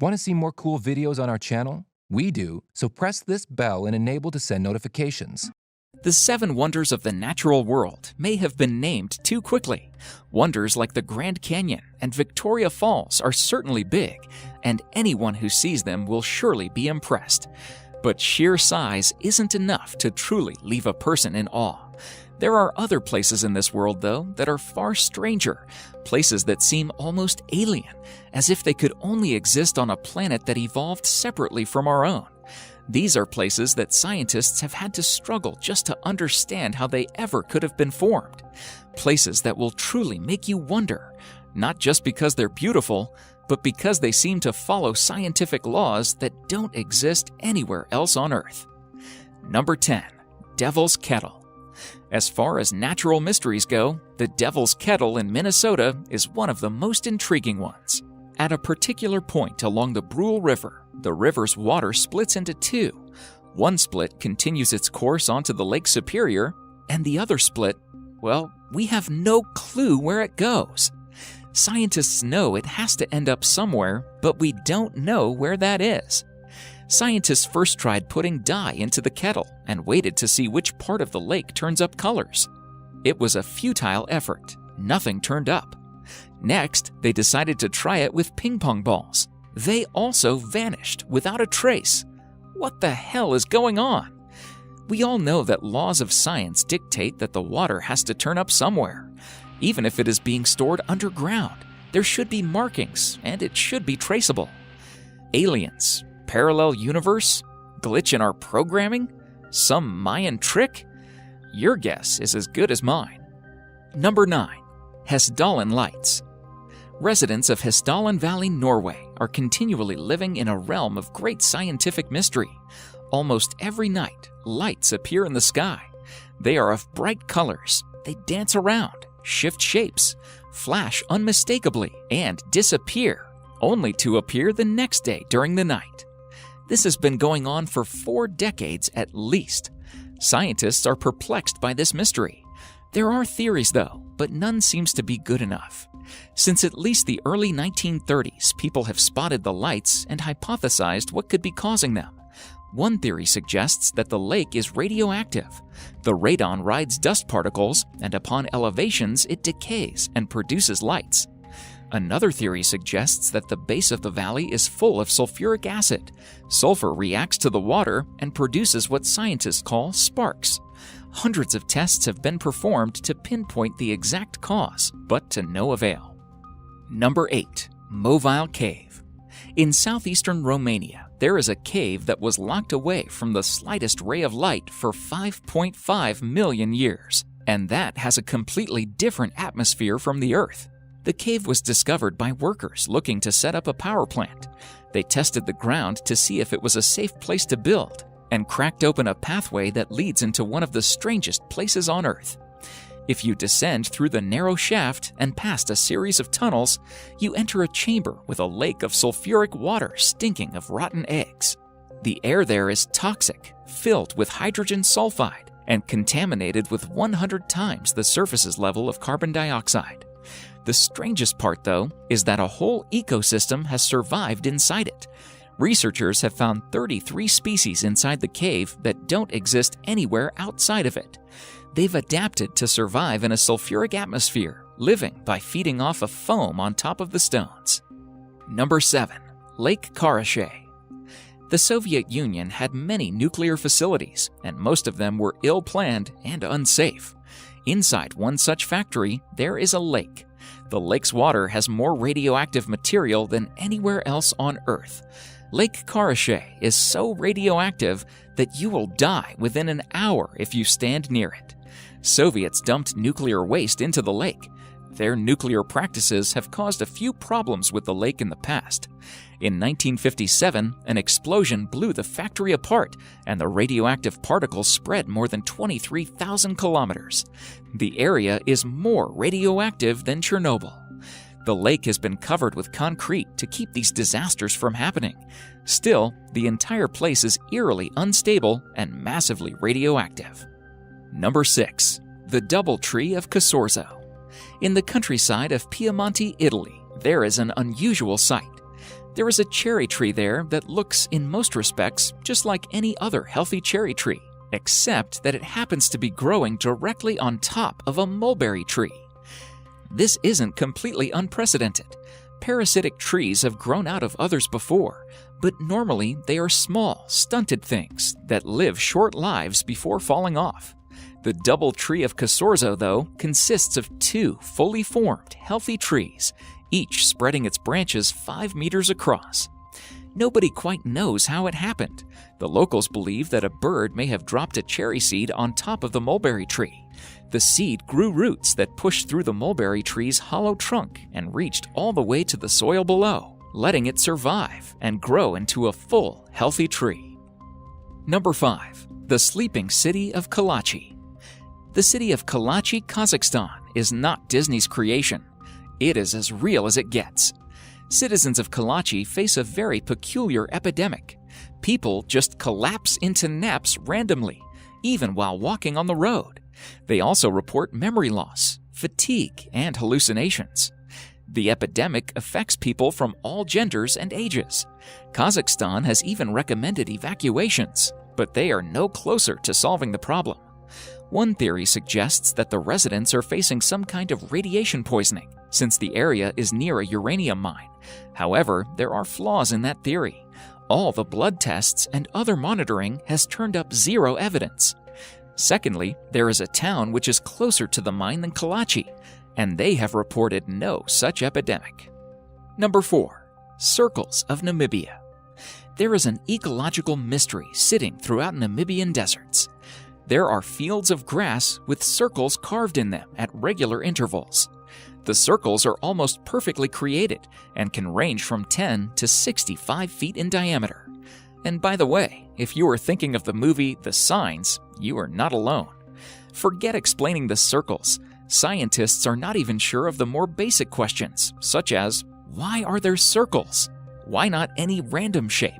Want to see more cool videos on our channel? We do, so press this bell and enable to send notifications. The 7 wonders of the natural world may have been named too quickly. Wonders like the Grand Canyon and Victoria Falls are certainly big, and anyone who sees them will surely be impressed. But sheer size isn't enough to truly leave a person in awe. There are other places in this world, though, that are far stranger, places that seem almost alien, as if they could only exist on a planet that evolved separately from our own. These are places that scientists have had to struggle just to understand how they ever could have been formed. Places that will truly make you wonder, not just because they're beautiful, but because they seem to follow scientific laws that don't exist anywhere else on Earth. Number 10. Devil's Kettle. As far as natural mysteries go, the Devil's Kettle in Minnesota is one of the most intriguing ones. At a particular point along the Brule River, the river's water splits into 2. One split continues its course onto the Lake Superior, and the other split, well, we have no clue where it goes. Scientists know it has to end up somewhere, but we don't know where that is. Scientists first tried putting dye into the kettle and waited to see which part of the lake turns up colors. It was a futile effort. Nothing turned up. Next, they decided to try it with ping pong balls. They also vanished without a trace. What the hell is going on? We all know that laws of science dictate that the water has to turn up somewhere. Even if it is being stored underground, there should be markings and it should be traceable. Aliens, parallel universe, glitch in our programming, some Mayan trick? Your guess is as good as mine. Number 9. Helsdalen Lights. Residents of Helsdalen Valley, Norway, are continually living in a realm of great scientific mystery. Almost every night, lights appear in the sky. They are of bright colors. They dance around, shift shapes, flash unmistakably, and disappear, only to appear the next day during the night. This has been going on for 4 decades at least. Scientists are perplexed by this mystery. There are theories, though, but none seems to be good enough. Since at least the early 1930s, people have spotted the lights and hypothesized what could be causing them. One theory suggests that the lake is radioactive. The radon rides dust particles, and upon elevations, it decays and produces lights. Another theory suggests that the base of the valley is full of sulfuric acid. Sulfur reacts to the water and produces what scientists call sparks. Hundreds of tests have been performed to pinpoint the exact cause, but to no avail. Number 8. Mobile Cave. In southeastern Romania, there is a cave that was locked away from the slightest ray of light for 5.5 million years, and that has a completely different atmosphere from the Earth. The cave was discovered by workers looking to set up a power plant. They tested the ground to see if it was a safe place to build, and cracked open a pathway that leads into one of the strangest places on Earth. If you descend through the narrow shaft and past a series of tunnels, you enter a chamber with a lake of sulfuric water stinking of rotten eggs. The air there is toxic, filled with hydrogen sulfide, and contaminated with 100 times the surface's level of carbon dioxide. The strangest part, though, is that a whole ecosystem has survived inside it. Researchers have found 33 species inside the cave that don't exist anywhere outside of it. They've adapted to survive in a sulfuric atmosphere, living by feeding off of foam on top of the stones. Number 7. Lake Karachay. The Soviet Union had many nuclear facilities, and most of them were ill-planned and unsafe. Inside one such factory, there is a lake. The lake's water has more radioactive material than anywhere else on Earth. Lake Karachay is so radioactive that you will die within an hour if you stand near it. Soviets dumped nuclear waste into the lake. Their nuclear practices have caused a few problems with the lake in the past. In 1957, an explosion blew the factory apart, and the radioactive particles spread more than 23,000 kilometers. The area is more radioactive than Chernobyl. The lake has been covered with concrete to keep these disasters from happening. Still, the entire place is eerily unstable and massively radioactive. Number 6. The Doubletree of Cassorzo. In the countryside of Piemonte, Italy, there is an unusual sight. There is a cherry tree there that looks, in most respects, just like any other healthy cherry tree, except that it happens to be growing directly on top of a mulberry tree. This isn't completely unprecedented. Parasitic trees have grown out of others before, but normally they are small, stunted things that live short lives before falling off. The Doubletree of Cassorzo, though, consists of 2 fully formed, healthy trees, each spreading its branches 5 meters across. Nobody quite knows how it happened. The locals believe that a bird may have dropped a cherry seed on top of the mulberry tree. The seed grew roots that pushed through the mulberry tree's hollow trunk and reached all the way to the soil below, letting it survive and grow into a full, healthy tree. Number 5. The sleeping city of Karachay. The city of Karachay, Kazakhstan, is not Disney's creation. It is as real as it gets. Citizens of Karachay face a very peculiar epidemic. People just collapse into naps randomly, even while walking on the road. They also report memory loss, fatigue, and hallucinations. The epidemic affects people from all genders and ages. Kazakhstan has even recommended evacuations, but they are no closer to solving the problem. One theory suggests that the residents are facing some kind of radiation poisoning, since the area is near a uranium mine. However, there are flaws in that theory. All the blood tests and other monitoring has turned up zero evidence. Secondly, there is a town which is closer to the mine than Karachay, and they have reported no such epidemic. Number 4. Circles of Namibia. There is an ecological mystery sitting throughout Namibian deserts. There are fields of grass with circles carved in them at regular intervals. The circles are almost perfectly created and can range from 10 to 65 feet in diameter. And by the way, if you are thinking of the movie The Signs, you are not alone. Forget explaining the circles. Scientists are not even sure of the more basic questions, such as, why are there circles? Why not any random shape?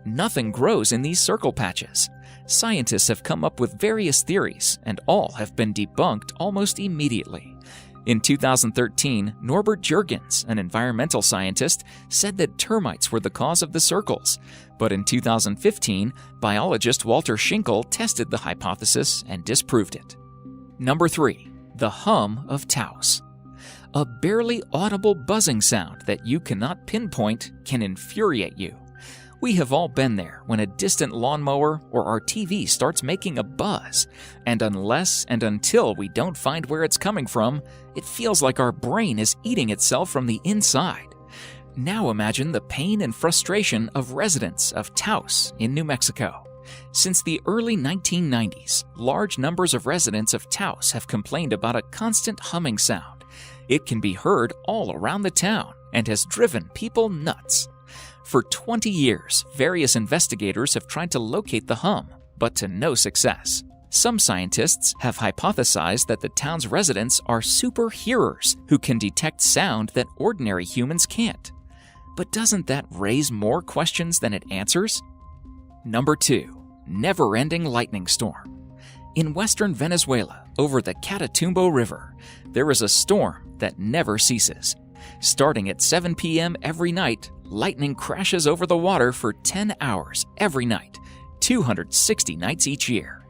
Nothing grows in these circle patches. Scientists have come up with various theories, and all have been debunked almost immediately. In 2013, Norbert Jurgens, an environmental scientist, said that termites were the cause of the circles. But in 2015, biologist Walter Schinkel tested the hypothesis and disproved it. Number 3. The hum of Taos. A barely audible buzzing sound that you cannot pinpoint can infuriate you. We have all been there when a distant lawnmower or our TV starts making a buzz, and unless and until we don't find where it's coming from, it feels like our brain is eating itself from the inside. Now imagine the pain and frustration of residents of Taos in New Mexico. Since the early 1990s, large numbers of residents of Taos have complained about a constant humming sound. It can be heard all around the town and has driven people nuts. For 20 years, various investigators have tried to locate the hum, but to no success. Some scientists have hypothesized that the town's residents are super hearers who can detect sound that ordinary humans can't. But doesn't that raise more questions than it answers? Number 2. Neverending lightning storm. In western Venezuela, over the Catatumbo River, there is a storm that never ceases. Starting at 7 p.m. every night, lightning crashes over the water for 10 hours every night, 260 nights each year.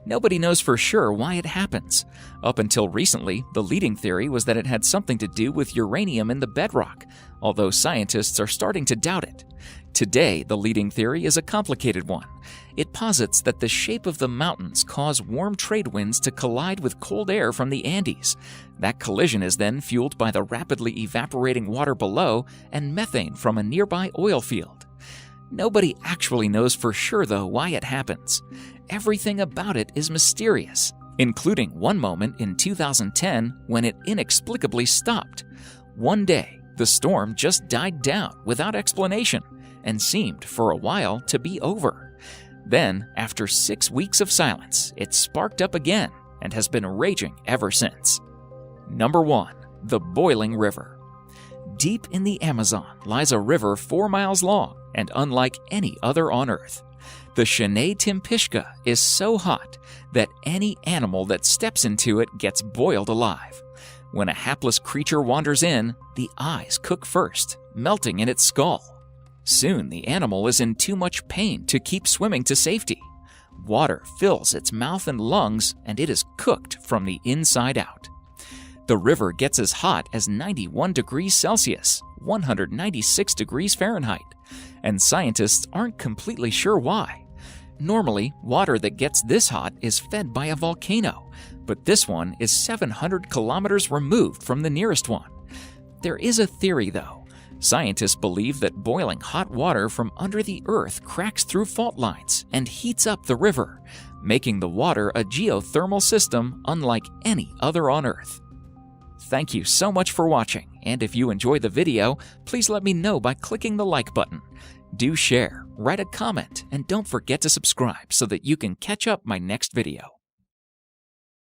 Nobody knows for sure why it happens. Up until recently, the leading theory was that it had something to do with uranium in the bedrock, although scientists are starting to doubt it. Today, the leading theory is a complicated one. It posits that the shape of the mountains cause warm trade winds to collide with cold air from the Andes. That collision is then fueled by the rapidly evaporating water below and methane from a nearby oil field. Nobody actually knows for sure, though, why it happens. Everything about it is mysterious, including one moment in 2010 when it inexplicably stopped. One day, the storm just died down without explanation and seemed for a while to be over. Then, after 6 weeks of silence, it sparked up again and has been raging ever since. Number 1. The Boiling River. Deep in the Amazon lies a river 4 miles long and unlike any other on Earth. The Shenandoah Timpishka is so hot that any animal that steps into it gets boiled alive. When a hapless creature wanders in, the eyes cook first, melting in its skull. Soon the animal is in too much pain to keep swimming to safety. Water fills its mouth and lungs, and it is cooked from the inside out. The river gets as hot as 91 degrees Celsius, 196 degrees Fahrenheit, and scientists aren't completely sure why. Normally, water that gets this hot is fed by a volcano, but this one is 700 kilometers removed from the nearest one. There is a theory, though. Scientists believe that boiling hot water from under the earth cracks through fault lines and heats up the river, making the water a geothermal system unlike any other on Earth. Thank you so much for watching, and if you enjoyed the video, please let me know by clicking the like button. Do share, write a comment, and don't forget to subscribe so that you can catch up my next video.